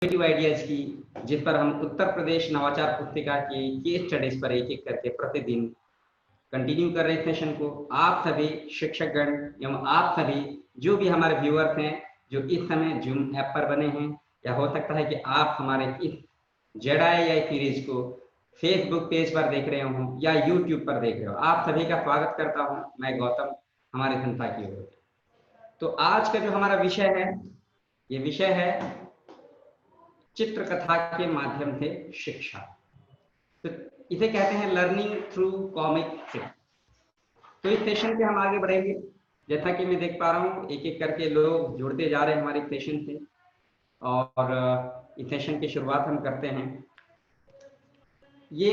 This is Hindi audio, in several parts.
इनोवेटिव आइडियाज की, जिस पर हम उत्तर प्रदेश नवाचार पुस्तिका की केस स्टडीज पर एक एक करके प्रतिदिन कंटिन्यू कर रहे सेशन को। आप सभी शिक्षकगण एवं आप सभी जो भी हमारे व्यूअर्स हैं जो इस समय जूम ऐप पर बने हैं, या हो सकता है कि आप हमारे इस जेडआई सीरीज को फेसबुक पेज पर देख रहे हो या यूट्यूब पर देख रहे हो, आप सभी का स्वागत करता हूं। मैं गौतम, हमारे संस्था की ओर। तो आज का जो हमारा विषय है, ये विषय है चित्रकथा के माध्यम से शिक्षा। तो इसे कहते हैं लर्निंग थ्रू कॉमिक स्ट्रिप। तो इस सेशन पे हम आगे बढ़ेंगे। जैसा कि मैं देख पा रहा हूँ एक एक करके लोग जुड़ते जा रहे हैं हमारे सेशन से, और इस सेशन की शुरुआत हम करते हैं। ये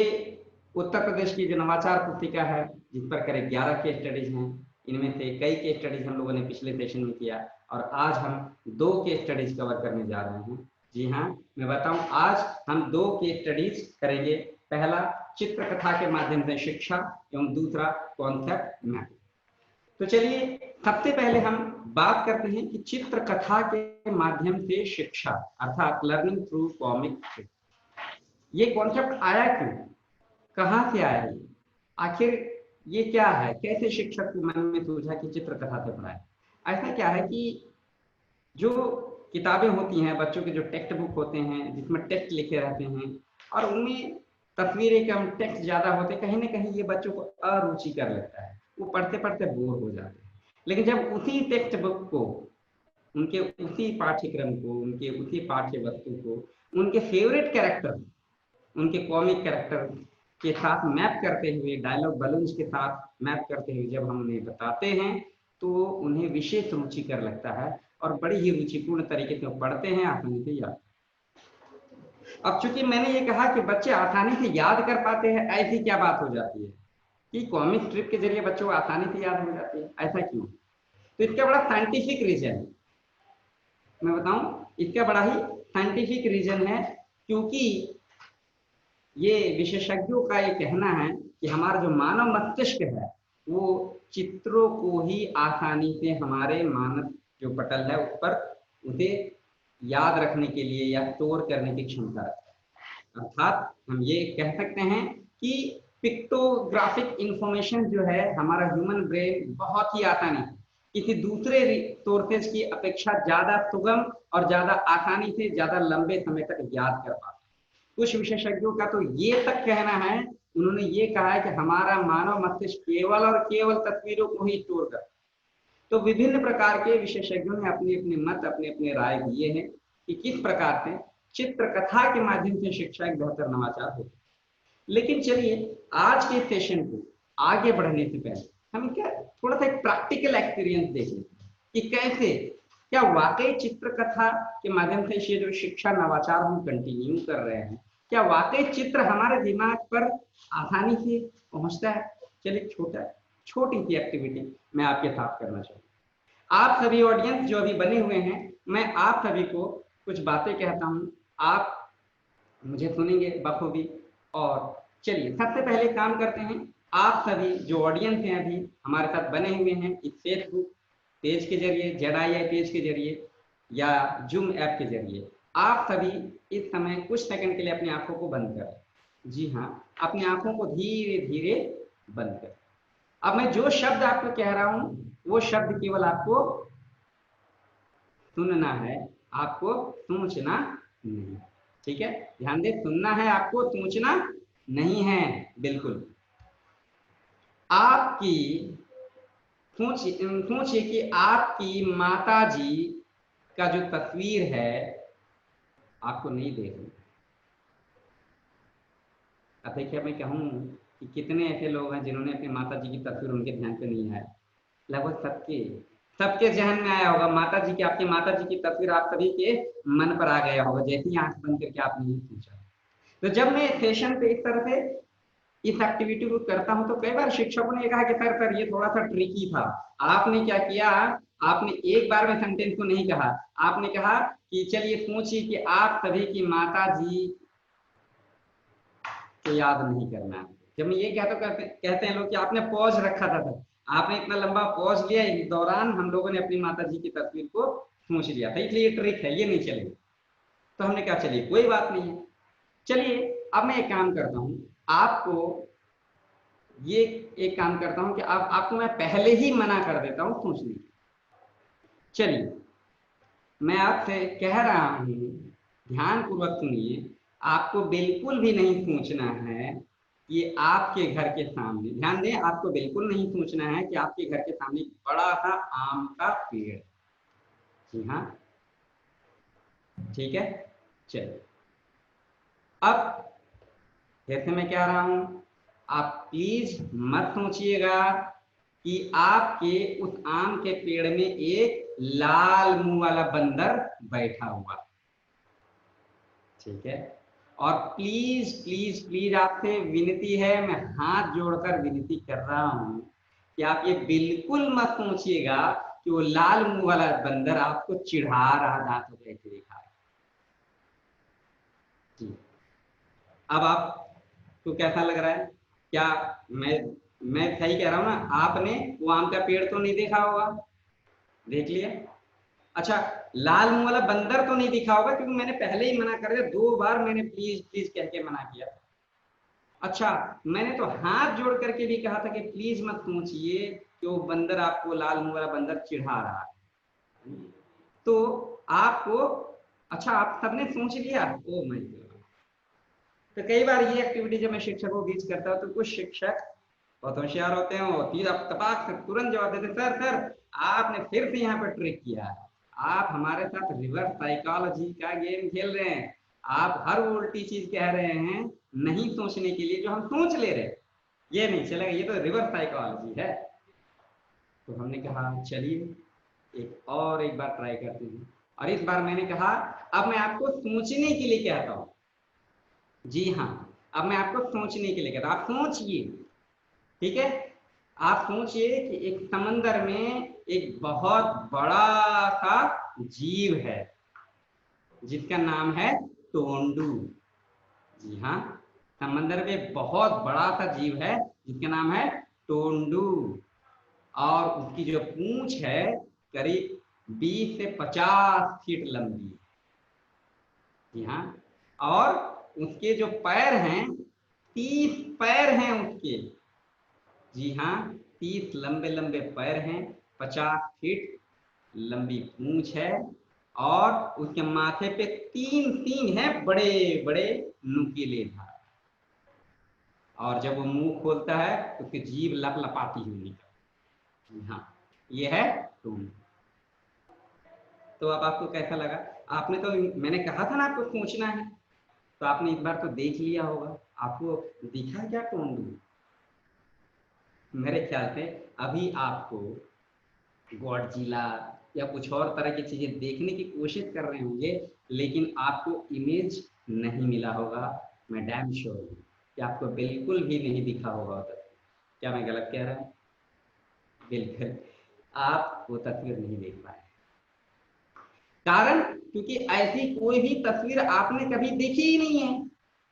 उत्तर प्रदेश की जो नवाचार पुस्तिका है, जिस पर करीब 11 केस स्टडीज हैं, इनमें से कई केस स्टडीज हम लोगों ने पिछले सेशन में किया, और आज हम 2 केस स्टडीज कवर करने जा रहे हैं। जी हाँ, मैं बताऊं, आज हम 2 केस स्टडीज करेंगे। पहला चित्रकथा के माध्यम से शिक्षा एवं दूसरा कॉन्सेप्ट मैप। तो चलिए सबसे पहले हम बात करते हैं कि चित्रकथा के माध्यम से शिक्षा अर्थात लर्निंग थ्रू कॉमिक स्ट्रिप, ये कॉन्सेप्ट आया क्यों, कहाँ से आया, ये आखिर ये क्या है, कैसे शिक्षक के मन में सूझा कि चित्रकथा से पढ़ाए। ऐसा क्या है कि जो किताबें होती हैं, बच्चों के जो टेक्स्ट बुक होते हैं जिसमें टेक्स्ट लिखे रहते हैं और उनमें तस्वीरें कम टेक्स्ट ज्यादा होते, कहीं ना कहीं ये बच्चों को अरुचि कर लगता है, वो पढ़ते पढ़ते बोर हो जाते हैं। लेकिन जब उसी टेक्स्ट बुक को, उनके उसी पाठ्यक्रम को, उनके उसी पाठ्य वस्तु को उनके फेवरेट कैरेक्टर, उनके कॉमिक कैरेक्टर के साथ मैप करते हुए, डायलॉग बलून्स के साथ मैप करते हुए जब हम उन्हें बताते हैं, तो उन्हें विशेष रुचि कर लगता है और बड़ी ही रुचिपूर्ण तरीके से पढ़ते हैं, आसानी से याद। अब चूंकि मैंने ये कहा कि बच्चे आसानी से याद कर पाते हैं, ऐसी क्या बात हो जाती है कि कॉमिक स्ट्रिप के जरिए बच्चों को आसानी से याद हो जाती है, ऐसा क्यों? तो इसका बड़ा साइंटिफिक रीजन है। मैं बताऊं, इसका बड़ा ही साइंटिफिक रीजन है, क्योंकि ये विशेषज्ञों का ये कहना है कि हमारा जो मानव मस्तिष्क है वो चित्रों को ही आसानी से हमारे मानव जो पटल है उस पर उसे याद रखने के लिए या स्टोर करने की क्षमता रखता है। अर्थात हम ये कह सकते हैं कि पिक्टोग्राफिक इंफॉर्मेशन जो है, हमारा ह्यूमन ब्रेन बहुत ही आसानी से किसी दूसरे सोर्सेज की अपेक्षा ज्यादा सुगम और ज्यादा आसानी से ज्यादा लंबे समय तक याद कर पाता है। कुछ विशेषज्ञों का तो ये तक कहना है, उन्होंने ये कहा है कि हमारा मानव मस्तिष्क केवल और केवल तस्वीरों को ही स्टोर करता है। तो विभिन्न प्रकार के विशेषज्ञों ने अपने अपने मत, अपने अपने राय दिए हैं कि किस प्रकार से चित्रकथा के माध्यम से शिक्षा एक बेहतर नवाचार हो। लेकिन चलिए आज के सेशन को आगे बढ़ने से पहले हम क्या थोड़ा सा एक प्रैक्टिकल एक्सपीरियंस देख लेते हैं कि कैसे, क्या वाकई चित्रकथा के माध्यम से ये जो शिक्षा नवाचार हम कंटिन्यू कर रहे हैं, क्या वाकई चित्र हमारे दिमाग पर आसानी से पहुंचता है। चलिए छोटी सी एक्टिविटी मैं आपके साथ करना चाहूँगा। आप सभी ऑडियंस जो अभी बने हुए हैं, मैं आप सभी को कुछ बातें कहता हूँ, आप मुझे सुनेंगे बखूबी। और चलिए सबसे पहले काम करते हैं, आप सभी जो ऑडियंस हैं अभी हमारे साथ बने हुए हैं इस फेसबुक पेज के जरिए, जेडआई पेज के जरिए या जूम ऐप के जरिए, आप सभी इस समय कुछ सेकंड के लिए अपनी आंखों को बंद करें। जी हाँ, अपनी आंखों को धीरे धीरे बंद करें। अब मैं जो शब्द आपको कह रहा हूं वो शब्द केवल आपको सुनना है, आपको सोचना नहीं। ठीक है, ध्यान दे, सुनना है आपको, सोचना नहीं है। बिल्कुल आपकी सोचिए कि आपकी माता जी का जो तस्वीर है आपको नहीं देख रही। अब देखिए, मैं कहूँ कि कितने ऐसे लोग हैं जिन्होंने अपनी माता जी की तस्वीर उनके ध्यान पे नहीं आया। लगभग सबके जहन में आया होगा माता जी की, आपकी माता जी की तस्वीर आप सभी के मन पर आ गया होगा जैसे ही आंख बंद करके आपने ये सोचा। तो जब मैं सेशन पे इस तरह से इस एक्टिविटी को करता हूं तो कई बार शिक्षकों ने कहा कि सर ये थोड़ा सा ट्रिकी था। आपने क्या किया, आपने एक बार में सेंटेंस को नहीं कहा, आपने कहा कि चलिए सोचिए कि आप सभी की माता जी को याद नहीं करना। जब मैं ये कहता तो कहते हैं लोग कि आपने पॉज रखा था, आपने इतना लंबा पॉज लिया, इस दौरान हम लोगों ने अपनी माता जी की तस्वीर को सोच लिया था, इसलिए ये ट्रिक है, ये नहीं चलेगा। तो हमने कहा चलिए कोई बात नहीं है। चलिए अब मैं एक काम करता हूं, आपको ये एक काम करता हूं कि आपको मैं पहले ही मना कर देता हूं सोचने की। चलिए मैं आपसे कह रहा हूं, ध्यानपूर्वक सुनिए, आपको बिल्कुल भी नहीं सोचना है कि आपके घर के सामने, ध्यान दें, आपको बिल्कुल नहीं सोचना है कि आपके घर के सामने एक बड़ा सा आम का पेड़। जी हाँ, ठीक है। चलिए अब जैसे मैं कह रहा हूं, आप प्लीज मत सोचिएगा कि आपके उस आम के पेड़ में एक लाल मुंह वाला बंदर बैठा हुआ, ठीक है। और प्लीज प्लीज प्लीज आपसे विनती है, मैं हाथ जोड़कर विनती कर रहा हूं कि आप ये बिल्कुल मत सोचिएगा कि वो लाल मुंह वाला बंदर आपको चिढ़ा रहा, दांतों पे ऐसे दिखा रहा। जी, अब आपको कैसा लग रहा है? क्या मैं सही कह रहा हूं ना? आपने वो आम का पेड़ तो नहीं देखा होगा, देख लिया। अच्छा, लाल मुंह वाला बंदर तो नहीं दिखा होगा, क्योंकि मैंने पहले ही मना कर दिया, 2 बार मैंने प्लीज प्लीज कह के मना किया। अच्छा, मैंने तो हाथ जोड़ करके भी कहा था कि प्लीज मत सोचिए कि वो बंदर आपको, लाल मुंह वाला बंदर चिढ़ा रहा है। तो आपको, अच्छा आप सबने सोच लिया? Oh my God. तो कई बार ये एक्टिविटी जब मैं शिक्षकों के बीच करता हूँ तो कुछ शिक्षक बहुत होशियार होते हैं, और तीर आप तपाक से तुरंत जवाब देते, सर सर आपने फिर से यहाँ पर ट्रिक किया, आप हमारे साथ रिवर्स साइकोलॉजी का गेम खेल रहे हैं, आप हर वो उल्टी चीज कह रहे हैं नहीं सोचने के लिए जो हम सोच ले रहे हैं, ये नहीं चलेगा, ये तो रिवर्स साइकोलॉजी है। तो हमने कहा चलिए एक बार ट्राई करते हैं, और इस बार मैंने कहा अब मैं आपको सोचने के लिए कहता हूँ। जी हाँ, अब मैं आपको सोचने के लिए कहता हूँ, आप सोचिए, ठीक है। आप सोचिए कि एक समंदर में एक बहुत बड़ा सा जीव है जिसका नाम है टोंडू। जी हाँ, समंदर में बहुत बड़ा सा जीव है जिसका नाम है टोंडू, और उसकी जो पूंछ है करीब 20 से 50 फीट लंबी। जी हाँ, और उसके जो पैर हैं 30 पैर हैं उसके। जी हाँ, 30 लंबे लंबे पैर हैं, 50 फीट लंबी पूंछ है, और उसके माथे पे 3 सींग हैं, बड़े बड़े नुकीले धार। और जब वो मुंह खोलता है तो उसकी जीभ लपलपाती हुई निकलती। हाँ, ये है टोंडू। तो अब आपको कैसा लगा? आपने तो, मैंने कहा था ना आपको सोचना है, तो आपने इस बार तो देख लिया होगा। आपको दिखा क्या टोंडू? मेरे ख्याल से अभी आपको गॉडजिला या कुछ और तरह की चीजें देखने की कोशिश कर रहे होंगे, लेकिन आपको इमेज नहीं मिला होगा। मैं डैम श्योर हूँ कि आपको बिल्कुल भी नहीं दिखा होगा उधर। क्या मैं गलत कह रहा हूँ? बिल्कुल, आप वो तस्वीर नहीं देख पाए। कारण क्योंकि ऐसी कोई भी तस्वीर आपने कभी देखी ही नहीं है।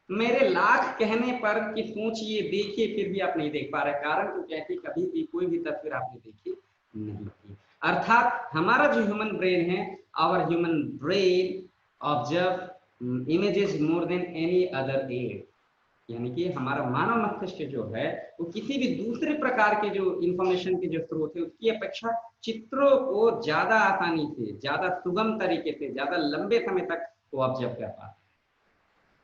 मेरे लाख कहने पर कि सोचिए, देखिए, फिर भी आप नहीं देख पा रहे। कारण क्योंकि ऐसी कभी भी कोई भी तस्वीर आपने देखी नहीं थी। अर्थात हमारा जो ह्यूमन ब्रेन है, our human brain observe images more than any other aid, यानी कि हमारा मानव मस्तिष्क जो है वो किसी भी दूसरे प्रकार के जो इंफॉर्मेशन के जो स्रोत है उसकी अपेक्षा चित्रों को ज्यादा आसानी से, ज्यादा सुगम तरीके से, ज्यादा लंबे समय तक वो ऑब्जर्व कर पाता है।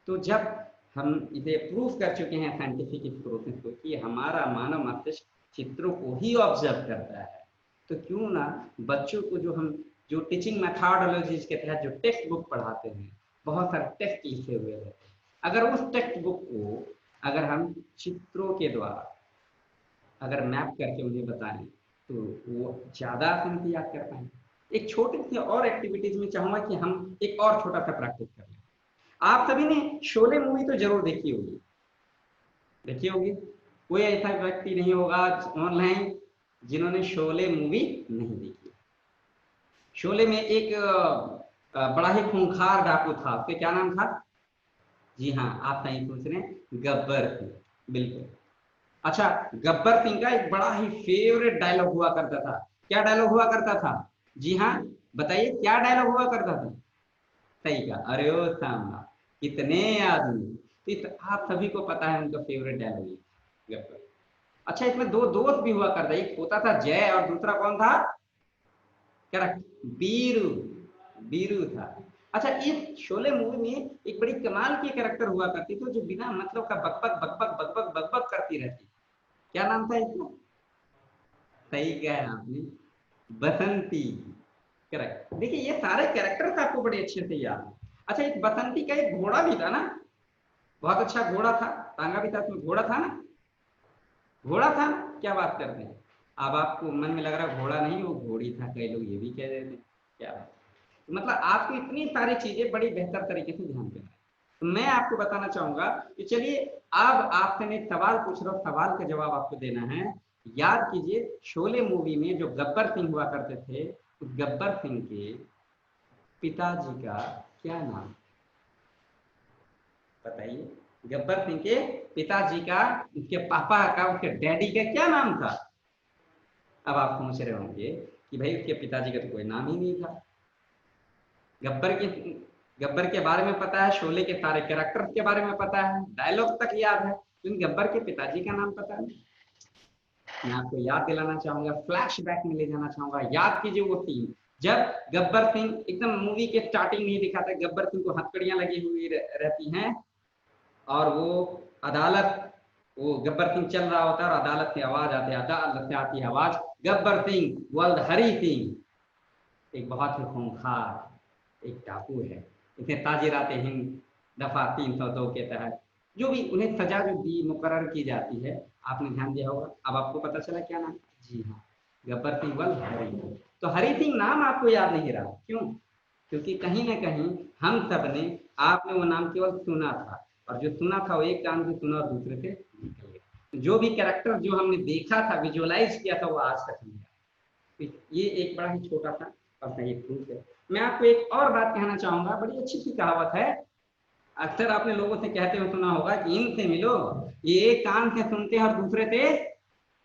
तो जब हम इसे प्रूफ कर चुके हैं साइंटिफिक प्रोसेस को कि हमारा मानव मस्तिष्क चित्रों को ही ऑब्जर्व करता है, तो क्यों ना बच्चों को जो टीचिंग मेथोडोलॉजीज के तहत जो टेक्स्ट बुक पढ़ाते हैं, बहुत सारे टेक्स्ट लिखे हुए रहते हैं, अगर उस टेक्स्ट बुक को अगर हम चित्रों के द्वारा अगर मैप करके उन्हें बताएं तो वो ज्यादा आसानी से याद कर पाएंगे। एक छोटी सी और एक्टिविटीज में चाहूंगा कि हम एक और छोटा सा प्रैक्टिस कर लें। आप सभी ने शोले मूवी तो जरूर देखी होगी, देखी होगी। कोई ऐसा व्यक्ति नहीं होगा ऑनलाइन जिन्होंने शोले मूवी नहीं देखी। शोले में एक बड़ा ही खूंखार डाकू था, उसका क्या नाम था? जी हाँ, आप सही पूछ रहे हैं, गब्बर सिंह, बिल्कुल। अच्छा, गब्बर सिंह का एक बड़ा ही फेवरेट डायलॉग हुआ करता था। क्या डायलॉग हुआ करता था? जी हाँ, बताइए क्या डायलॉग हुआ करता था? सही कहा, अरे ओ सांबा कितने आदमी। आप सभी को पता है उनका फेवरेट डायलॉग गब्बर। अच्छा, इसमें दो दोस्त भी हुआ करता, एक होता था जय और दूसरा कौन था? करेक्ट, बीरू। बीरू था। अच्छा, इस शोले मूवी में एक बड़ी कमाल की कैरेक्टर हुआ करती थी जो बिना मतलब का बकबक बकबक बकबक बकबक करती रहती। क्या नाम था इसका? सही कहा है आपने, बसंती। करेक्ट। देखिए ये सारे कैरेक्टर्स आपको बड़े अच्छे से याद हैं। अच्छा, इस बसंती का एक घोड़ा भी था ना, बहुत अच्छा घोड़ा था, टांगा भी था उसमें, घोड़ा था ना? घोड़ा था ना? क्या बात करते हैं। अब आपको मन में लग रहा है घोड़ा नहीं वो घोड़ी था, कई लोग ये भी कह देते हैं। क्या बात। तो मतलब आपको इतनी सारी चीजें बड़ी बेहतर तरीके से ध्यान देना है। तो मैं आपको बताना चाहूंगा कि चलिए, अब आपसे मैं एक सवाल पूछ रहा हूँ, सवाल का जवाब आपको देना है। याद कीजिए, शोले मूवी में जो गब्बर सिंह हुआ करते थे, उस गब्बर सिंह के पिताजी का क्या नाम? बताइए। गब्बर सिंह के पिताजी का, उसके पापा का, उसके डैडी का क्या नाम था? अब आप सोच रहे होंगे कि भाई उसके पिताजी का तो कोई नाम ही नहीं था। गब्बर के गब्बर के बारे में पता है, शोले के सारे कैरेक्टर्स के बारे में पता है, डायलॉग तक याद है, लेकिन गब्बर के पिताजी का नाम पता नहीं। मैं आपको याद दिलाना चाहूंगा, फ्लैशबैक में ले जाना चाहूंगा। याद कीजिए वो सीन जब गब्बर सिंह, एकदम मूवी के स्टार्टिंग में ही दिखाता है, गब्बर सिंह को हथकड़ियां लगी हुई रहती हैं और वो अदालत, वो गब्बर सिंह चल रहा होता है और अदालत से आवाज आती है, अदालत से आती है आवाज, गब्बर सिंह वर्ल्ड हरी सिंह, एक बहुत ही खूंखार एक टापू है, इसे ताजिरात हिंद दफा 302 के तहत जो भी उन्हें सजा जो दी मुकर्रर की जाती है, आपने ध्यान दिया होगा। अब आपको पता चला क्या नाम? जी हाँ, गब्बर सिंह वर्ल्ड हरी सिंह। तो हरी सिंह नाम आपको याद नहीं रहा, क्यों? क्योंकि कहीं ना कहीं हम सब ने, आपने वो नाम केवल सुना था, और जो सुना था वो एक कान से सुना और दूसरे से निकल गया। जो भी कैरेक्टर जो हमने देखा था, विजुअलाइज किया था, वो आज तक नहीं आया। तो ये एक बड़ा ही छोटा सा और सही प्रूफ है। मैं आपको एक और बात कहना चाहूंगा, बड़ी अच्छी सी कहावत है, अक्सर आपने लोगों से कहते हुए सुना होगा कि इनसे मिलो, ये एक कान से सुनते हैं और दूसरे से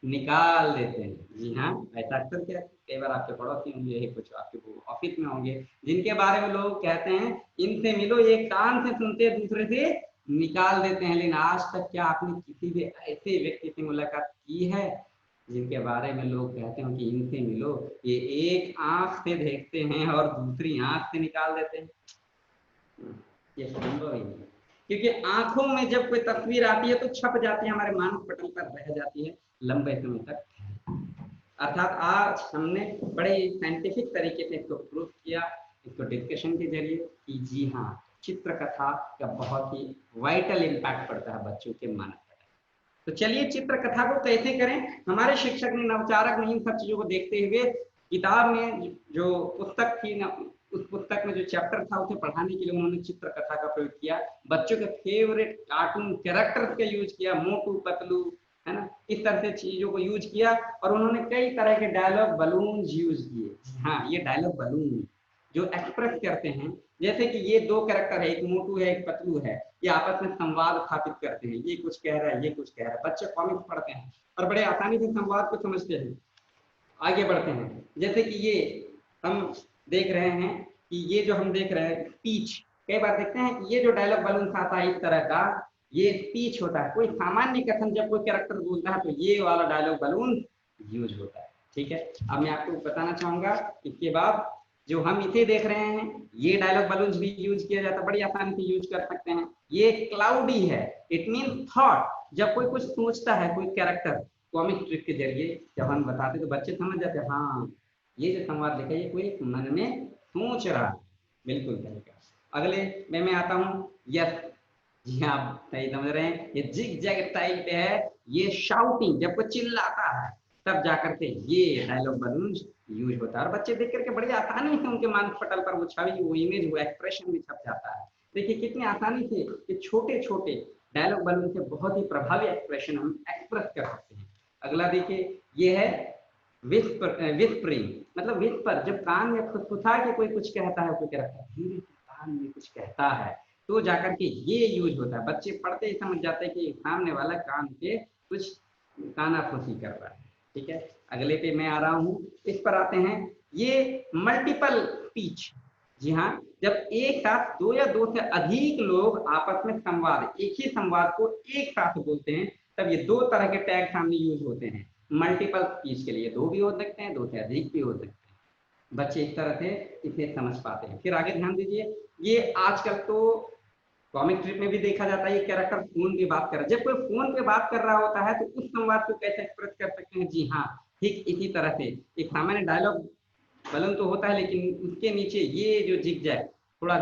निकाल देते हैं। जी हाँ, ऐसा अक्सर क्या, कई बार आपके पड़ोसी होंगे, कुछ आपके ऑफिस में होंगे, जिनके बारे में लोग कहते हैं इनसे मिलो, ये कान से सुनते हैं दूसरे से निकाल देते हैं। लेकिन आज तक क्या आपने किसी भी ऐसे व्यक्ति से मुलाकात की है जिनके बारे में लोग कहते हैं कि इनसे मिलो, ये एक आंख से देखते हैं और दूसरी आंख से निकाल देते हैं? ये संभव ही नहीं, क्योंकि आंखों में जब कोई तस्वीर आती है तो छप जाती है, हमारे मानस पटल पर रह जाती है लंबे समय तक। अर्थात आज हमने बड़े साइंटिफिक तरीके से इसको प्रूव किया, इसको डिस्कशन के जरिए, कि जी हाँ, चित्रकथा का बहुत ही वाइटल इम्पैक्ट पड़ता है बच्चों के मानस पटल। तो चलिए, चित्रकथा को कैसे करें, हमारे शिक्षक ने, नवचारक ने इन सब चीजों को देखते हुए किताब में जो पुस्तक थी ना, उस पुस्तक में जो चैप्टर था उसे पढ़ाने के लिए उन्होंने चित्रकथा का प्रयोग किया। बच्चों के फेवरेट कार्टून कैरेक्टर्स का यूज किया, मोटू पतलू, है ना, इस तरह से चीजों को यूज किया, और उन्होंने कई तरह के डायलॉग बलून यूज किए। हाँ, ये डायलॉग बलून जो एक्सप्रेस करते हैं, जैसे कि ये दो कैरेक्टर है, एक मोटू है एक पतलू है, ये आपस में संवाद स्थापित करते हैं, ये कुछ कह रहा है ये कुछ कह रहा है। बच्चे कॉमिक्स पढ़ते हैं और बड़े आसानी से संवाद को समझते हैं। आगे बढ़ते हैं, जैसे कि ये हम देख रहे हैं कि ये जो हम देख रहे हैं स्पीच, कई बार देखते हैं कि ये जो डायलॉग बलून आता है इस तरह का, ये स्पीच होता है। कोई सामान्य कथन जब कोई कैरेक्टर बोलता है तो ये वाला डायलॉग बलून यूज होता है। ठीक है, अब मैं आपको बताना चाहूंगा, इसके बाद जो हम इसे देख रहे हैं, ये डायलॉग बलून भी यूज किया जाता है, बड़ी आसानी से यूज कर सकते हैं। ये क्लाउडी है, इट मीन थॉट। जब कोई कुछ सोचता है, कोई कैरेक्टर, कॉमिक ट्रिक के जरिए जब हम बताते तो बच्चे समझ जाते हैं, हाँ ये जो संवाद लिखा है ये कोई मन में सोच रहा है। बिल्कुल सही कहा। अगले में मैं आता हूँ, यस, जी हाँ, आप सही समझ रहे हैं, ये जिग जैग स्टाइल पे है। ये शाउटिंग, जब कोई चिल्लाता है तब जाकर के ये डायलॉग बलून यूज होता है, और बच्चे देख करके बड़ी आसानी से उनके मानस पटल पर वो छवि, वो इमेज, वो एक्सप्रेशन भी छप जाता है। देखिए कितनी आसानी से ये छोटे छोटे डायलॉग बलून से बहुत ही प्रभावी एक्सप्रेशन हम एक्सप्रेस कर सकते हैं। अगला देखिए, ये है विस्परिंग, मतलब विस्पर, जब कान में फुसफुसा के कोई कुछ कहता है, कोई कहता है धीरे से कान में कुछ कहता है, तो जाकर के ये यूज होता है। बच्चे पढ़ते ही समझ जाते हैं कि सामने वाला कान से कुछ कानाफूसी कर रहा है। ठीक है, अगले पे मैं आ रहा हूँ, इस पर आते हैं, ये मल्टीपल स्पीच, जी हाँ, जब एक साथ दो या दो से अधिक लोग आपस में संवाद, एक ही संवाद को एक साथ बोलते हैं, तब ये दो तरह के टैग सामने यूज होते हैं। मल्टीपल स्पीच के लिए दो भी हो सकते हैं, दो से अधिक भी हो सकते हैं। बच्चे इस तरह से इसे समझ पाते हैं। फिर आगे ध्यान दीजिए, ये आजकल तो कॉमिक स्ट्रिप में भी देखा जाता है, ये कैरेक्टर फोन पे बात कर रहा है। जब कोई फोन पे बात कर रहा होता है तो उस संवाद को कैसे एक्सप्रेस कर सकते हैं? जी हाँ, ठीक इसी तरह से एक सामान्य डायलॉग बलन तो होता है, लेकिन उसके नीचे ये जो जिग जैग, थोड़ा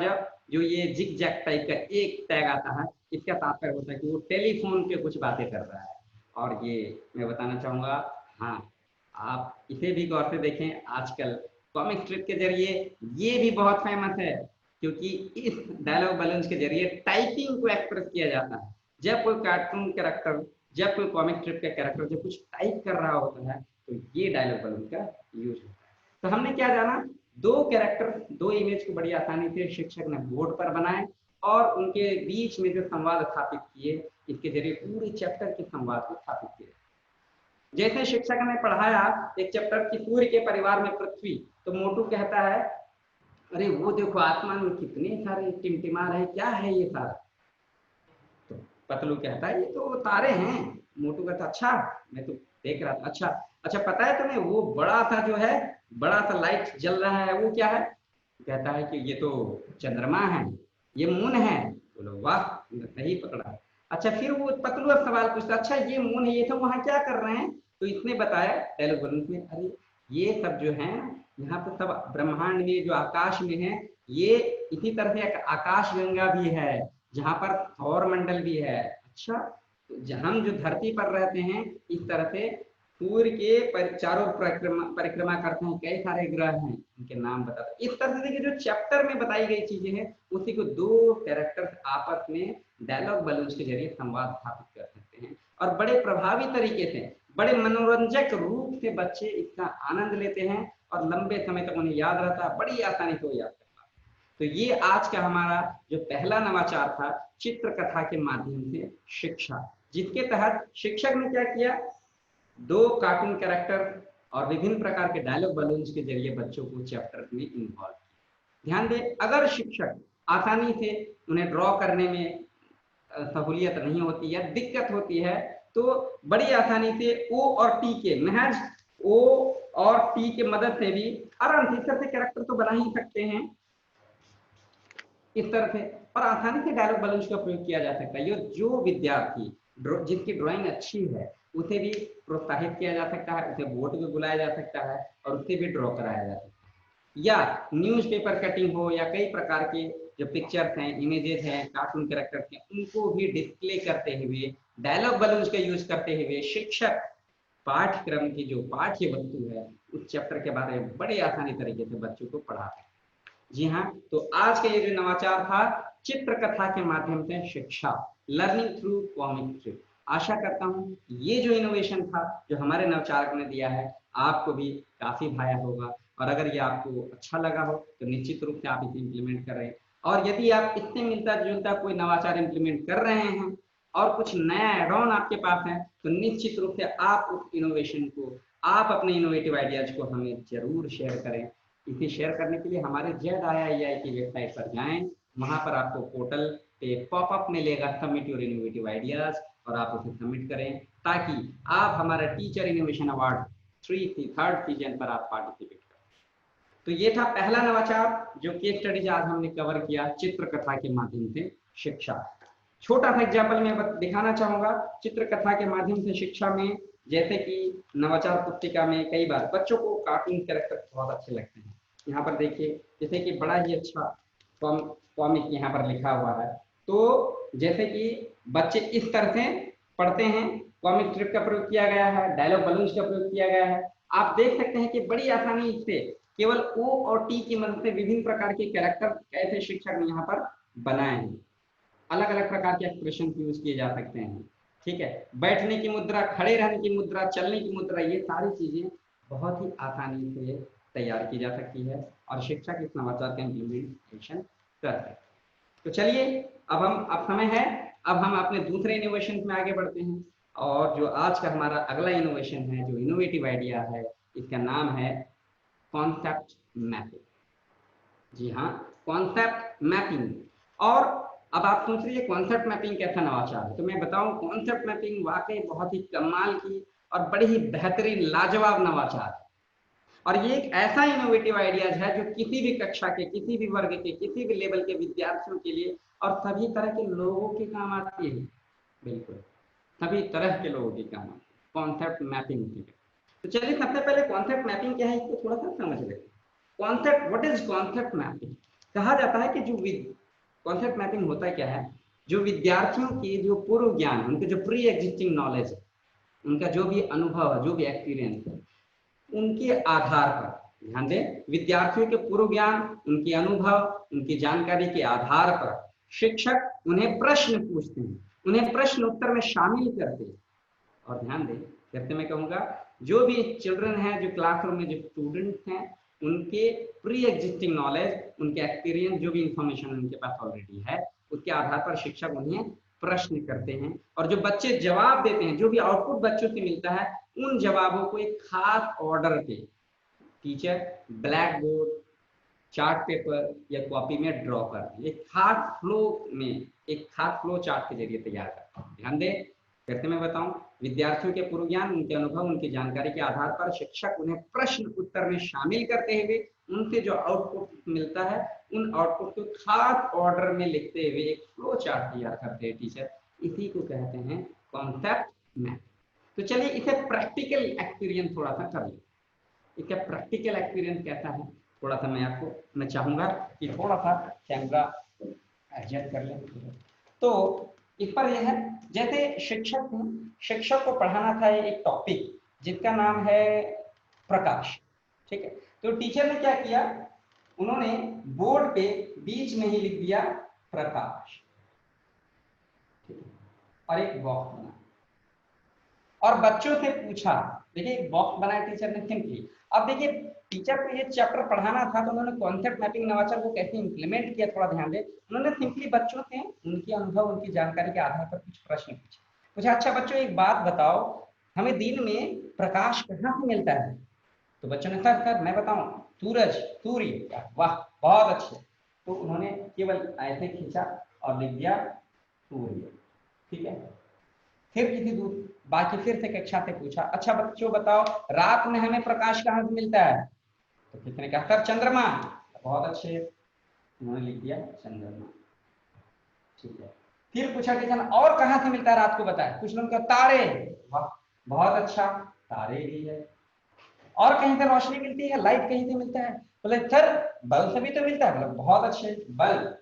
जो ये जिग जैग टाइप का एक टैग आता है, इसका तात्पर्य होता है कि वो टेलीफोन पे कुछ बातें कर रहा है। और ये मैं बताना चाहूंगा, हाँ, आप इसे भी गौर से देखें, आजकल कॉमिक स्ट्रिप के जरिए ये भी बहुत फेमस है, क्योंकि इस डायलॉग बैलेंस के जरिए टाइपिंग को एक्सप्रेस किया जाता है। जब कोई कार्टून कैरेक्टर, जब कोई कॉमिक स्ट्रिप का कैरेक्टर जब कुछ टाइप कर रहा होता है, तो ये डायलॉग बैलेंस का यूज होता है। तो हमने क्या जाना, दो कैरेक्टर, दो इमेज को बड़ी आसानी से शिक्षक ने बोर्ड पर बनाए और उनके बीच में जो संवाद स्थापित किए, इसके जरिए पूरे चैप्टर के संवाद को स्थापित किया। जैसे शिक्षक ने पढ़ाया एक चैप्टर की सूर्य के परिवार में पृथ्वी, तो मोटू कहता है, अरे वो देखो आसमान में कितने सारे टिमटिमा रहे, क्या है ये सारा? तो पतलू कहता है, ये तो तारे हैं। मोटू कहता, अच्छा, मैं तो देख रहा था। अच्छा अच्छा, पता है तुम्हें वो बड़ा सा जो है, बड़ा सा लाइट जल रहा है, वो क्या है? कहता है कि ये तो चंद्रमा है, ये मून है। बोलो वाह, सही पकड़ा। अच्छा, फिर वो पतलू अब सवाल पूछता, अच्छा ये मून है, ये सब वहां क्या कर रहे हैं? तो इसने बताया डायलॉग बलून में, अरे ये सब जो है यहाँ पे सब ब्रह्मांड में जो आकाश में है, ये इसी तरह से एक आकाश गंगा भी है, जहां पर सौर मंडल भी है। अच्छा, तो हम जो धरती पर रहते हैं, इस तरह से सूर्य के चारों परिक्रमा परिक्रमा करते हैं, कई सारे ग्रह हैं, उनके नाम बताते। इस तरह से देखिए, जो चैप्टर में बताई गई चीजें हैं, उसी को दो कैरेक्टर्स आपस में डायलॉग बलून्स के जरिए संवाद स्थापित कर सकते हैं, और बड़े प्रभावी तरीके से, बड़े मनोरंजक रूप से बच्चे इसका आनंद लेते हैं, और लंबे समय तक उन्हें याद रहता है, बड़ी आसानी से वो याद करता है। तो ये आज का हमारा जो पहला नवाचार था, चित्रकथा के माध्यम से शिक्षा, जिसके तहत शिक्षक ने क्या किया, दो कार्टून कैरेक्टर और विभिन्न प्रकार के डायलॉग बलून्स के जरिए बच्चों को चैप्टर में इन्वॉल्व किया। ध्यान दें, अगर शिक्षक आसानी से उन्हें ड्रॉ करने में सहूलियत नहीं होती या दिक्कत होती है, तो बड़ी आसानी से ओ और टी के, महज ओ और टी के मदद से भी आराम से इस तरह से कैरेक्टर तो बना ही सकते हैं, इस तरह से, और आसानी से डायलॉग बलून्स का प्रयोग किया जा सकता है। ये जो विद्यार्थी जिसकी ड्राइंग अच्छी है, उसे भी प्रोत्साहित किया जा सकता है, उसे बोर्ड पे बुलाया जा सकता है और उससे भी ड्रॉ कराया जा सकता है। या न्यूज़पेपर कटिंग हो, या कई प्रकार के जो पिक्चर्स हैं, इमेजेस हैं, कार्टून कैरेक्टर्स हैं, उनको भी डिस्प्ले करते हुए, डायलॉग बलून्स का यूज करते हुए शिक्षक पाठ्यक्रम की जो पाठ्य वस्तु है, उस चैप्टर के बारे में बड़े आसानी तरीके से बच्चों को पढ़ाते हैं। जी हाँ, तो आज का ये जो नवाचार था, चित्रकथा के माध्यम से शिक्षा, लर्निंग थ्रू कॉमिक स्ट्रिप। आशा करता हूँ ये जो इनोवेशन था, जो हमारे नवचारक ने दिया है, आपको भी काफी भाया होगा। और अगर ये आपको अच्छा लगा हो, तो निश्चित रूप से आप इसे इम्प्लीमेंट करें। और यदि आप इससे मिलता जुलता कोई नवाचार इम्प्लीमेंट कर रहे हैं और कुछ नया एड ऑन आपके पास है, तो निश्चित रूप से आप उस इनोवेशन को, आप अपने इनोवेटिव आइडियाज को हमें जरूर शेयर करें। इसे शेयर करने के लिए हमारे ZIII की वेबसाइट पर जाएं, वहां पर आपको पोर्टल पे पॉपअप मिलेगा, सबमिट योर इनोवेटिव आइडियाज, और आप उसे सबमिट करें, ताकि आप हमारा teacher innovation award third season पर आप पार्टिसिपेट करें। तो ये था पहला नवाचार, जो केस स्टडीज आज हमने कवर किया, चित्रकथा के माध्यम से शिक्षा। छोटा सा एग्जाम्पल मैं दिखाना चाहूंगा चित्रकथा के माध्यम से शिक्षा में। जैसे कि नवाचार पुस्तिका में कई बार बच्चों को कार्टून कैरेक्टर बहुत अच्छे लगते हैं। यहाँ पर देखिए, जैसे कि बड़ा ही अच्छा कॉमिक यहाँ पर लिखा हुआ है। तो जैसे कि बच्चे इस तरह से पढ़ते हैं, कॉमिक स्ट्रिप का प्रयोग किया गया है, डायलॉग बलून्स का प्रयोग किया गया है। आप देख सकते हैं कि बड़ी आसानी से केवल ओ और टी की मदद से विभिन्न प्रकार के कैरेक्टर कैसे शिक्षक ने यहाँ पर बनाए हैं। अलग अलग प्रकार के एक्सप्रेशन यूज किए जा सकते हैं। ठीक है, बैठने की मुद्रा, खड़े रहने की मुद्रा, चलने की मुद्रा, ये सारी चीजें बहुत ही आसानी से तैयार की जा सकती है, और शिक्षक इस नवाचार का इम्प्लीमेंटेशन कर सकते हैं। तो चलिए, अब समय है, अब हम अपने दूसरे इनोवेशन में आगे बढ़ते हैं। और जो आज का हमारा अगला इनोवेशन है, जो इनोवेटिव आइडिया है, इसका नाम है कॉन्सेप्ट मैपिंग। जी हाँ, कॉन्सेप्ट मैपिंग। और अब आप सोच रही है कॉन्सेप्ट मैपिंग कैसा नवाचार है, तो मैं बताऊं कॉन्सेप्ट मैपिंग वाकई बहुत ही कमाल की और बड़ी ही बेहतरीन लाजवाब नवाचार है। और ये एक ऐसा इनोवेटिव आइडियाज है जो किसी भी कक्षा के, किसी भी वर्ग के, किसी भी लेवल के विद्यार्थियों के लिए और सभी तरह के लोगों के काम आती है। बिल्कुल सभी तरह के लोगों के काम आती है कॉन्सेप्ट मैपिंग की। तो चलिए सबसे पहले कॉन्सेप्ट मैपिंग क्या है इसको थोड़ा सा समझ लेते हैं। Concept, what is concept mapping? कहा जाता है कि जो कॉन्सेप्ट मैपिंग होता है क्या है, जो विद्यार्थियों की जो पूर्व ज्ञान, उनके जो प्री एग्जिस्टिंग नॉलेज है, उनका जो भी अनुभव है, जो भी एक्सपीरियंस है, उनके आधार पर, ध्यान दें, विद्यार्थियों के पूर्व ज्ञान, उनके अनुभव, उनकी जानकारी के आधार पर शिक्षक उन्हें प्रश्न पूछते हैं, उन्हें प्रश्न उत्तर में शामिल करते हैं। और ध्यान दें, जैसे मैं कहूंगा, जो भी चिल्ड्रन है, जो क्लासरूम में जो स्टूडेंट्स हैं, उनके प्री एग्जिस्टिंग नॉलेज, उनके एक्सपीरियंस, जो भी इंफॉर्मेशन उनके पास ऑलरेडी है, उसके आधार पर शिक्षक उन्हें प्रश्न करते हैं। और जो बच्चे जवाब देते हैं, जो भी आउटपुट बच्चों से मिलता है, उन जवाबों को एक खास ऑर्डर पे teacher black board, chart paper या कॉपी में ड्रॉ करते हैं, एक खास फ्लो में, एक खास फ्लो चार्ट के जरिए तैयार करते हैं। ध्यान दें, फिर से मैं बताऊं, विद्यार्थियों के पूर्व ज्ञान, उनके अनुभव, उनकी जानकारी के आधार पर शिक्षक उन्हें प्रश्न उत्तर में शामिल करते हुए उनसे जो आउटपुट मिलता है, उन आउटपुट को खास ऑर्डर में लिखते हुए एक फ्लो चार्ट तैयार करते हैं टीचर। इसी को कहते हैं कॉन्सेप्ट मैप। तो चलिए इसे प्रैक्टिकल एक्सपीरियंस थोड़ा सा कर लें। इसका प्रैक्टिकल एक्सपीरियंस कैसा है, थोड़ा सा मैं चाहूंगा कि थोड़ा सा कैमरा एडजस्ट कर लें। तो इस पर यह है, जैसे शिक्षक को पढ़ाना था एक टॉपिक जिसका नाम है प्रकाश। ठीक है, तो टीचर ने क्या किया, उन्होंने बोर्ड पे बीच में ही लिख दिया प्रकाश, ठीक है, और एक बॉक्स बना और बच्चों से पूछा। देखिए बॉक्स बनाया टीचर ने सिंपली। अब देखिए टीचर को ये चैप्टर पढ़ाना था, तो उन्होंने कॉन्सेप्ट मैपिंग नवाचार को कैसे इंप्लीमेंट किया, थोड़ा ध्यान दें। उन्होंने सिंपली बच्चों से उनके अनुभव, उनकी जानकारी के आधार पर कुछ प्रश्न पूछे। पूछा, अच्छा बच्चों एक बात बताओ, हमें दिन में प्रकाश कहाँ से मिलता है? तो बच्चों ने, सर मैं बताऊं, सूरज, सूर्य। वाह, बहुत अच्छे। तो उन्होंने केवल ऐसे खींचा और लिख दिया सूर्य। ठीक है, फिर किसी बाकी फिर से कक्षा से पूछा, अच्छा बच्चों बताओ रात में हमें प्रकाश कहाँ से मिलता है? तो किसी ने कहा सर चंद्रमा। बहुत अच्छे, उन्होंने लिख दिया चंद्रमा। ठीक है, फिर पूछा कि और कहाँ से मिलता है रात को बताए? कुछ लोगों का तारे। वाह, बहुत अच्छा, तारे भी है। और कहीं से रोशनी मिलती है, लाइट कहीं से मिलता है? बोले सर बल्ब से भी तो मिलता है। मतलब बहुत अच्छे, बल्ब,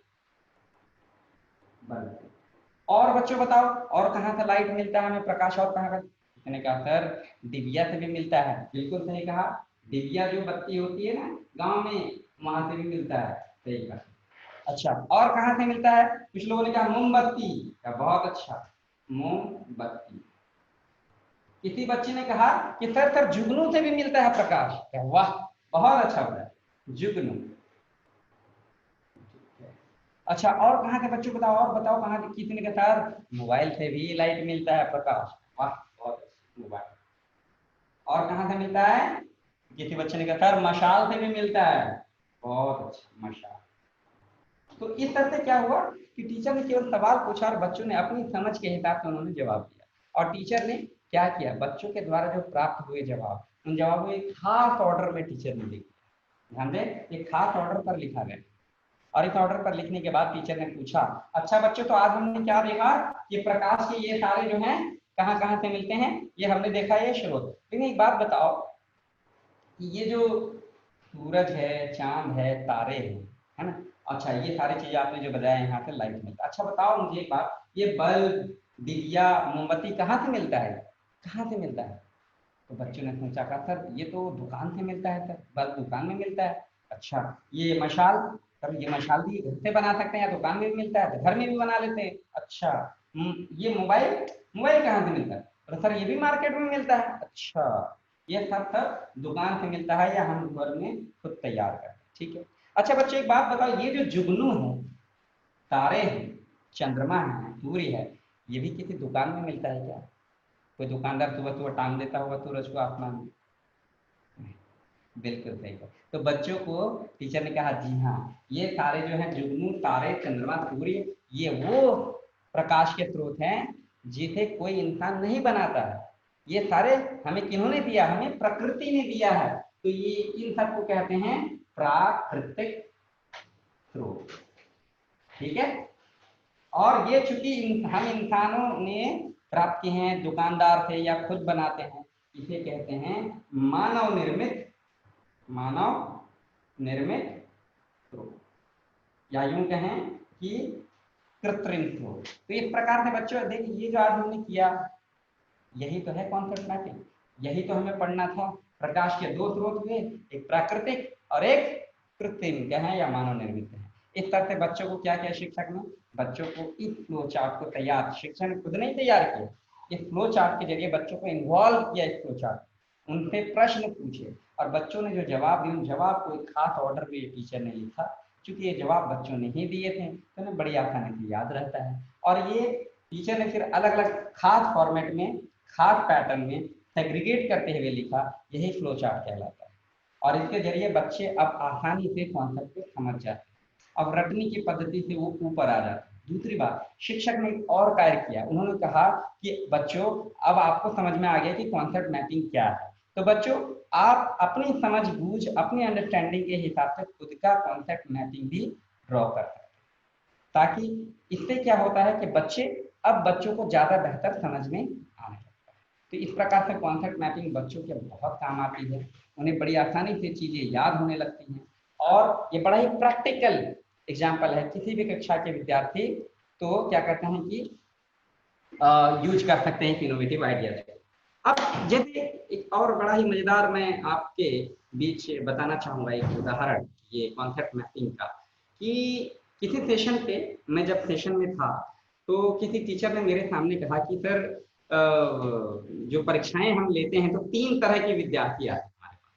बल्ब। और बच्चों बताओ और कहाँ से लाइट मिलता है हमें, प्रकाश और कहाँ का? मैंने कहा सर डिबिया से भी मिलता है। बिल्कुल सही कहा, डिबिया जो बत्ती होती है ना गांव में, वहां से भी मिलता है। सही कहा। अच्छा और कहाँ से मिलता है? कुछ लोगों ने कहा मोमबत्ती। बहुत अच्छा, मोमबत्ती। किसी बच्चे ने कहा कि सर जुगनू से भी मिलता है प्रकाश। वाह, बहुत अच्छा बताया, जुगनू। अच्छा और कहाँ के बच्चों बताओ, और बताओ कहाँ के? किसी ने कहा सर मोबाइल से भी लाइट मिलता है, प्रकाश। वाह, बहुत अच्छा, मोबाइल। और कहाँ से मिलता है? किसी बच्चे ने कहा सर मशाल से भी मिलता है। बहुत अच्छा, मशाल। तो इस तरह से क्या हुआ कि टीचर ने केवल सवाल पूछा और बच्चों ने अपनी समझ के हिसाब से उन्होंने जवाब दिया। और टीचर ने क्या किया, बच्चों के द्वारा जो प्राप्त हुए जवाब, उन जवाबों को एक खास ऑर्डर में टीचर ने लिख दिया। ध्यान दें, एक खास ऑर्डर पर लिखा गया। और इस ऑर्डर पर लिखने के बाद टीचर ने पूछा, अच्छा बच्चों तो आज हमने क्या देखा कि प्रकाश के ये सारे जो हैं कहाँ कहाँ से मिलते हैं, ये हमने देखा ये स्रोत। लेकिन एक बात बताओ कि ये जो सूरज है, चांद है, तारे हैं, है ना, अच्छा ये सारी चीजें आपने जो बताया यहाँ से लाइट मिलता है। अच्छा बताओ मुझे एक बात, ये बल्ब, दिया, मोमबत्ती कहाँ से मिलता है? कहाँ से मिलता है? तो बच्चों ने सोचा, कहा सर ये तो दुकान से मिलता है, सर बल्ब दुकान में मिलता है। अच्छा ये मशाल? सर ये मशाल भी घर से बना सकते हैं या दुकान में भी मिलता है, तो घर में भी बना लेते हैं। अच्छा ये मोबाइल, मोबाइल कहाँ से मिलता है? तो सर ये भी मार्केट में मिलता है। अच्छा ये सब दुकान से मिलता है या हम घर में खुद तैयार करते हैं। ठीक है, अच्छा बच्चों एक बात बताओ, ये जो जुगनू है, तारे हैं, चंद्रमा है, सूर्य है, ये भी किसी दुकान में मिलता है क्या? कोई दुकानदार सुबह सुबह टांग देता होगा सूरज को आसमान में? बिल्कुल सही है। तो बच्चों को टीचर ने कहा जी हाँ, ये सारे जो है जुगनू तारे चंद्रमा सूर्य, ये वो प्रकाश के स्रोत हैं जिसे कोई इंसान नहीं बनाता है। ये सारे हमें किन्होंने दिया, हमें प्रकृति ने दिया है। तो ये इन सबको कहते हैं प्राकृतिक स्रोत। ठीक है। और ये चूंकि हम इंसानों ने प्राप्त किए हैं, दुकानदार से या खुद बनाते हैं, इसे कहते हैं मानव निर्मित, मानव निर्मित स्रोत, या यूं कहें कि कृत्रिम स्रोत। तो इस प्रकार से बच्चों देखिए, ये जो आज हमने किया, यही तो है कॉन्सेप्ट मैपिंग, यही तो हमें पढ़ना था। प्रकाश के दो स्रोत हुए, एक प्राकृतिक और एक कृत्रिम कहें या मानव निर्मित है। इस तरह से बच्चों को क्या किया शिक्षक ने, बच्चों को इस फ्लो चार्ट को तैयार, शिक्षक ने खुद नहीं तैयार किया, इस फ्लो चार्ट के जरिए बच्चों को इन्वॉल्व किया इस फ्लो चार्ट, उनसे प्रश्न पूछे और बच्चों ने जो जवाब दिए, उन जवाब को एक खास ऑर्डर में टीचर ने लिखा। चूंकि ये जवाब बच्चों ने ही दिए थे तो उन्हें बड़ी आसानी से याद रहता है। और ये टीचर ने फिर अलग अलग खास फॉर्मेट में, खास पैटर्न में सेग्रीगेट करते हुए लिखा, यही फ्लो चार्ट कहलाता है। और इसके जरिए बच्चे अब आसानी से कॉन्सेप्ट को समझ जाते हैं, अब रटने की पद्धति से वो ऊपर आ जाते हैं। दूसरी बात, शिक्षक ने एक और कार्य किया, उन्होंने कहा कि बच्चों अब आपको समझ में आ गया कि कॉन्सेप्ट मैपिंग क्या है, तो बच्चों आप अपनी समझ बूझ, अपनी अंडरस्टैंडिंग के हिसाब से खुद का कॉन्सेप्ट मैपिंग भी ड्रॉ कर सकते हैं, ताकि इससे क्या होता है कि बच्चे, अब बच्चों को ज्यादा बेहतर समझ में आने लगता है। तो इस प्रकार से कॉन्सेप्ट मैपिंग बच्चों के बहुत काम आती है, उन्हें बड़ी आसानी से चीजें याद होने लगती हैं। और ये बड़ा ही प्रैक्टिकल एग्जाम्पल है, किसी भी कक्षा के विद्यार्थी तो क्या कहते हैं कि यूज कर सकते हैं इनोवेटिव आइडियाज। अब जैसे एक और बड़ा ही मजेदार मैं आपके बीच बताना चाहूंगा एक उदाहरण ये कॉन्सेप्ट मैपिंग का, कि किसी सेशन पे, मैं जब सेशन में था तो किसी टीचर ने मेरे सामने कहा कि सर जो परीक्षाएं हम लेते हैं तो 3 तरह के विद्यार्थी आते हैं हमारे पास।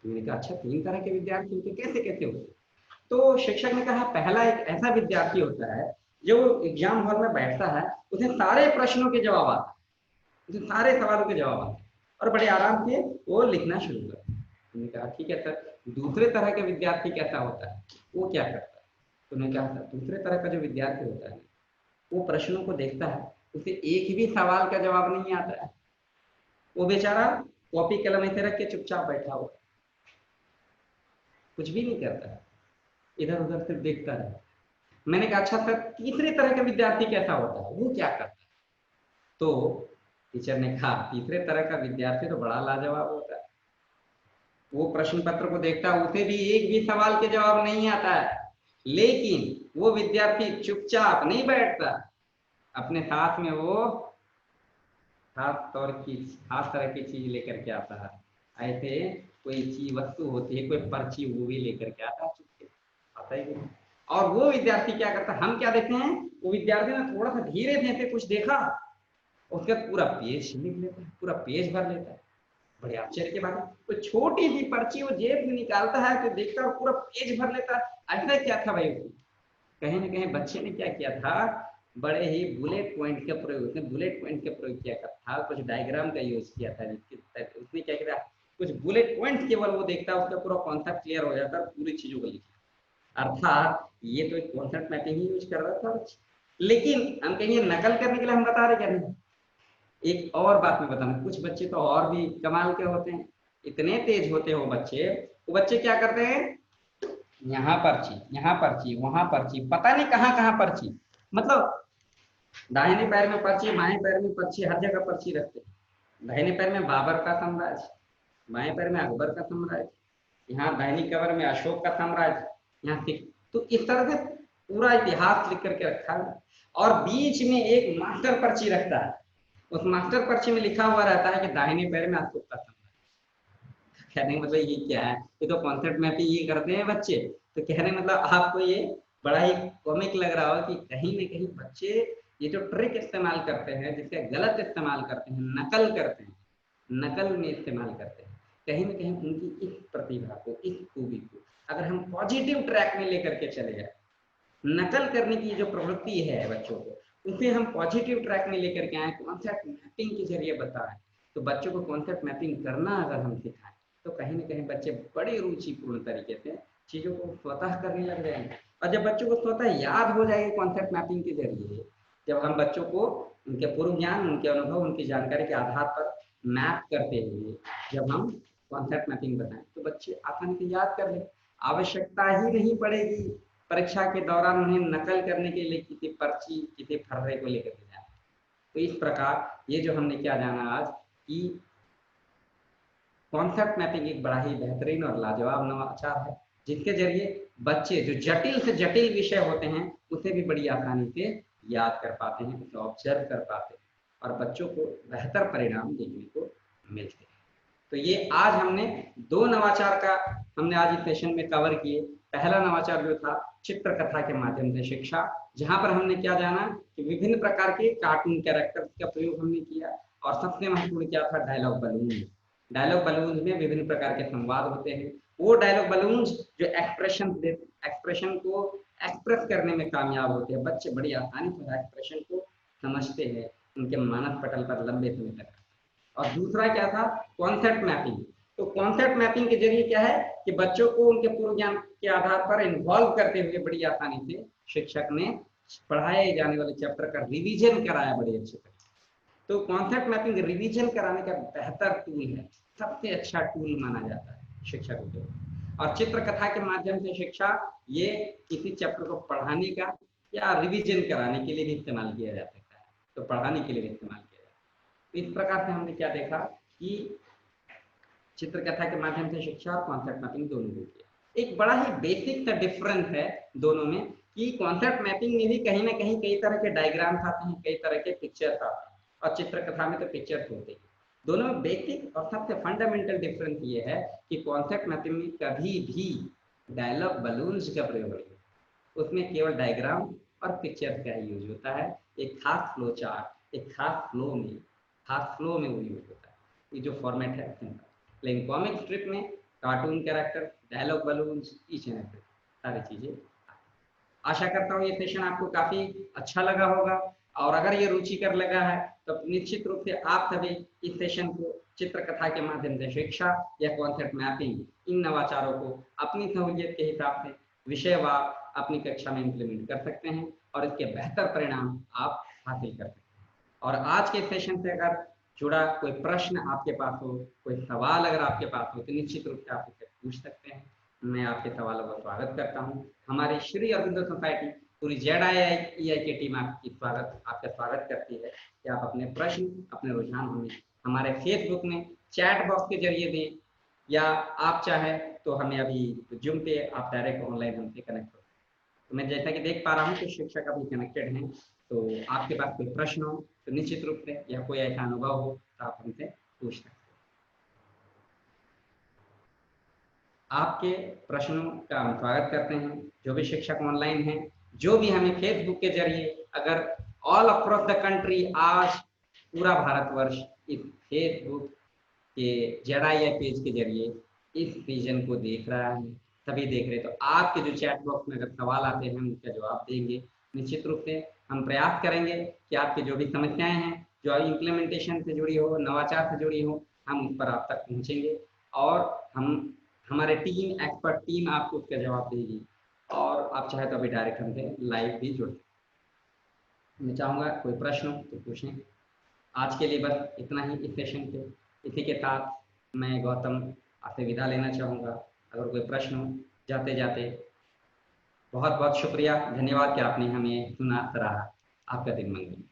मैंने कहा अच्छा 3 तरह के विद्यार्थी होते, कैसे कैसे होते? तो शिक्षक ने कहा पहला एक ऐसा विद्यार्थी होता है जो एग्जाम हॉल में बैठता है, उसे सारे प्रश्नों के जवाब आते हैं, उसे सारे सवालों के जवाब आते हैं और बड़े आराम से वो लिखना शुरू करता है। मैंने कहा ठीक है सर, दूसरे तरह के विद्यार्थी कैसा होता है, वो क्या करता है? तो उन्होंने कहा सर दूसरे तरह का जो विद्यार्थी होता है वो प्रश्नों को देखता है, उसे एक भी सवाल का जवाब नहीं आता है, वो बेचारा कॉपी कलम ऐसे रख के चुपचाप बैठा हुआ, कुछ भी नहीं करता है, इधर उधर सिर्फ देखता है। मैंने कहा अच्छा सर तीसरे तरह का विद्यार्थी कैसा होता है, वो क्या करता है? तो टीचर ने कहा तीसरे तरह का विद्यार्थी तो बड़ा लाजवाब होता है, वो प्रश्न पत्र को देखता है, उसे भी एक भी सवाल के जवाब नहीं आता है, लेकिन वो विद्यार्थी चुपचाप नहीं बैठता, अपने साथ में वो खास तरह की चीज लेकर के आता है। ऐसे कोई चीज वस्तु होती है, कोई पर्ची, वो भी लेकर के आता है चुपके, आता ही नहीं। और वो विद्यार्थी क्या करता है, हम क्या देखते हैं, वो विद्यार्थी ने थोड़ा सा धीरे से कुछ देखा, उसके बाद पूरा पेज लिख लेता है, पूरा पेज भर लेता है। बड़े आश्चर्य की बात है, तो छोटी सी पर्ची वो जेब में निकालता है तो देखता है पूरा पेज भर लेता है। ऐसा क्या था भाई, कहीं ना कहीं बच्चे ने क्या किया था, बड़े ही बुलेट पॉइंट का प्रयोग, उसने बुलेट पॉइंट का प्रयोग किया था, कुछ डायग्राम का यूज किया था, उसने क्या किया, कुछ बुलेट पॉइंट केवल वो देखता है, उसका पूरा कॉन्सेप्ट क्लियर हो जाता है, पूरी चीजों को लिखा। अर्थात ये तो एक कॉन्सेप्ट मैपिंग ही यूज कर रहा था। लेकिन हम कहेंगे नकल करने के लिए हम बता रहे क्या नहीं। एक और बात मैं बताऊं, कुछ बच्चे तो और भी कमाल के होते हैं, इतने तेज होते हैं वो बच्चे, क्या करते हैं, यहाँ पर्ची, यहाँ पर्ची, वहां पर्ची, पता नहीं कहाँ कहाँ पर्ची, मतलब दाहिने पैर में पर्ची, बाएं पैर में पर्ची, हर जगह पर्ची रखते हैं। दाहिने पैर में बाबर का साम्राज्य, बाएं पैर में अकबर का साम्राज्य, यहाँ दाहिनी कबर में अशोक का साम्राज्य, यहाँ सिख। तो इस तरह से पूरा इतिहास लिख करके रखा है। और बीच में एक मास्टर पर्ची रखता है, उस मास्टर पर्ची में लिखा हुआ रहता है कि दाहिने पैर में अशोक का साम्राज्य। कहने का मतलब ये क्या है, ये तो कॉन्सेप्ट में भी ये करते हैं बच्चे। तो कहने मतलब आपको ये बड़ा ही कॉमिक लग रहा हो कि कहीं ना कहीं बच्चे ये जो ट्रिक इस्तेमाल करते हैं, जिसका गलत इस्तेमाल करते हैं, नकल करते हैं, नकल में इस्तेमाल करते हैं, कहीं ना कहीं उनकी इस प्रतिभा को, इस खूबी को अगर हम पॉजिटिव ट्रैक में लेकर के चले जाए, नकल करने की जो प्रवृत्ति है बच्चों को, उसे हम पॉजिटिव ट्रैक में लेकर के आए, कॉन्सेप्ट मैपिंग के जरिए बताएं, तो बच्चों को कॉन्सेप्ट मैपिंग करना अगर हम सिखाएं तो कहीं ना कहीं बच्चे बड़ी रुचिपूर्ण तरीके से चीज़ों को स्वतः करने लग जाएंगे। और जब बच्चों को स्वतः याद हो जाएगी कॉन्सेप्ट मैपिंग के जरिए, जब हम बच्चों को उनके पूर्व ज्ञान, उनके अनुभव, उनकी जानकारी के आधार पर मैप करते हुए जब हम कॉन्सेप्ट मैपिंग बताएं तो बच्चे आसानी से याद कर लें। आवश्यकता ही नहीं पड़ेगी परीक्षा के दौरान उन्हें नकल करने के लिए किसी पर्ची, किसी फर्रे को लेकर के जाए। तो इस प्रकार ये जो हमने क्या जाना आज कि कॉन्सेप्ट मैपिंग एक बड़ा ही बेहतरीन और लाजवाब नवाचार है, जिसके जरिए बच्चे जो जटिल से जटिल विषय होते हैं उसे भी बड़ी आसानी से याद कर पाते हैं, उसे ऑब्जर्व कर पाते हैं और बच्चों को बेहतर परिणाम देखने को मिलते हैं। तो ये आज हमने दो नवाचार का हमने आज इस सेशन में कवर किए। पहला नवाचार जो था चित्रकथा के माध्यम से शिक्षा, जहां पर हमने क्या जाना कि विभिन्न प्रकार के कार्टून कैरेक्टर्स का प्रयोग हमने किया और सबसे महत्वपूर्ण क्या था डायलॉग बलून। डायलॉग बलून में विभिन्न प्रकार के संवाद होते हैं, वो डायलॉग बलून जो एक्सप्रेशन को एक्सप्रेस करने में कामयाब होते हैं। बच्चे बड़ी आसानी से एक्सप्रेशन को समझते हैं, उनके मानस पटल पर लंबे समय तक। और दूसरा क्या था कॉन्सेप्ट मैपिंग। तो कॉन्सेप्ट मैपिंग के जरिए क्या है कि बच्चों को उनके पूर्व ज्ञान के आधार पर इन्वॉल्व करते हुए बड़ी आसानी से शिक्षक ने पढ़ाए जाने वाले चैप्टर का रिवीजन कराया बड़े अच्छे तरीके। तो कॉन्सेप्ट मैपिंग रिवीजन कराने का बेहतर टूल है, सबसे अच्छा टूल माना जाता है शिक्षकों के। और चित्रकथा के माध्यम से शिक्षा ये किसी चैप्टर को पढ़ाने का या रिवीजन कराने के लिए भी इस्तेमाल किया जा सकता है, तो पढ़ाने के लिए भी इस्तेमाल किया जाता है। इस प्रकार से हमने क्या देखा कि चित्रकथा के माध्यम से शिक्षा और कॉन्सेप्ट मैपिंग दोनों को किया। एक बड़ा ही बेसिक सा डिफरेंस है दोनों में कि कॉन्सेप्ट मैपिंग में भी कहीं ना कहीं कई तरह के डायग्राम्स आते हैं, कई तरह के पिक्चर्स आते हैं, और चित्रकथा में तो पिक्चर्स होते हैं। दोनों में बेसिक और सबसे फंडामेंटल डिफरेंस ये है कि कॉन्सेप्ट मैपिंग में कभी भी डायलॉग बलून्स का प्रयोग नहीं, उसमें केवल डायग्राम और पिक्चर्स का ही यूज होता है। एक खास फ्लो चार्ट, एक खास फ्लो में वो यूज होता है। ये जो फॉर्मेट है सिंपल। लेकिन कॉमिक स्ट्रिप में cartoon character, dialogue balloons, each and every सारी चीजें। आशा करता हूँ ये सेशन आपको काफी अच्छा लगा होगा, और अगर ये रुचिकर लगा है तो निश्चित रूप से आप सभी इस सेशन को चित्रकथा के माध्यम से शिक्षा या कॉन्सेप्ट मैपिंग, इन नवाचारों को अपनी सहूलियत के हिसाब से विषयवार अपनी कक्षा में इम्प्लीमेंट कर सकते हैं और इसके बेहतर परिणाम आप हासिल कर सकते हैं। और आज के सेशन से अगर जुड़ा कोई प्रश्न आपके पास हो, कोई सवाल अगर आपके पास हो, तो निश्चित रूप से आप इसे पूछ सकते हैं। मैं आपके सवालों का स्वागत करता हूँ। हमारी श्री अरविंदो सोसाइटी पूरी ZII की टीम आपका स्वागत करती है कि आप अपने प्रश्न, अपने रुझान हमें हमारे फेसबुक में चैट बॉक्स के जरिए दें, या आप चाहें तो हमें अभी जूम पे आप डायरेक्ट ऑनलाइन हमसे कनेक्ट हो। तो मैं जैसा कि देख पा रहा हूँ कि शिक्षक अभी कनेक्टेड हैं, तो आपके पास कोई प्रश्न हो तो निश्चित रूप से, या कोई ऐसा अनुभव हो तो आप हमसे पूछ सकते हैं। आपके प्रश्नों का हम स्वागत करते हैं। जो भी शिक्षक ऑनलाइन हैं, जो भी हमें फेसबुक के जरिए, अगर ऑल अक्रॉस द कंट्री आज पूरा भारतवर्ष इस फेसबुक के ZII पेज के जरिए इस विजन को देख रहा है, सभी देख रहे हैं, तो आपके जो चैट बॉक्स में अगर सवाल आते हैं उनका जवाब देंगे। निश्चित रूप से हम प्रयास करेंगे कि आपकी जो भी समस्याएं हैं, जो इम्प्लीमेंटेशन से जुड़ी हो, नवाचार से जुड़ी हो, हम उस पर आप तक पहुंचेंगे और हमारे टीम, एक्सपर्ट टीम आपको उसका जवाब देगी। और आप चाहे तो अभी डायरेक्ट हमसे लाइव भी जुड़। मैं चाहूँगा कोई प्रश्न हो तो पूछें। आज के लिए बस इतना ही इस सेशन पे। इसी के साथ मैं गौतम आपसे विदा लेना चाहूँगा। अगर कोई प्रश्न हो जाते जाते, बहुत बहुत शुक्रिया, धन्यवाद कि आपने हमें सुना, सराहा। आपका दिन मंगल।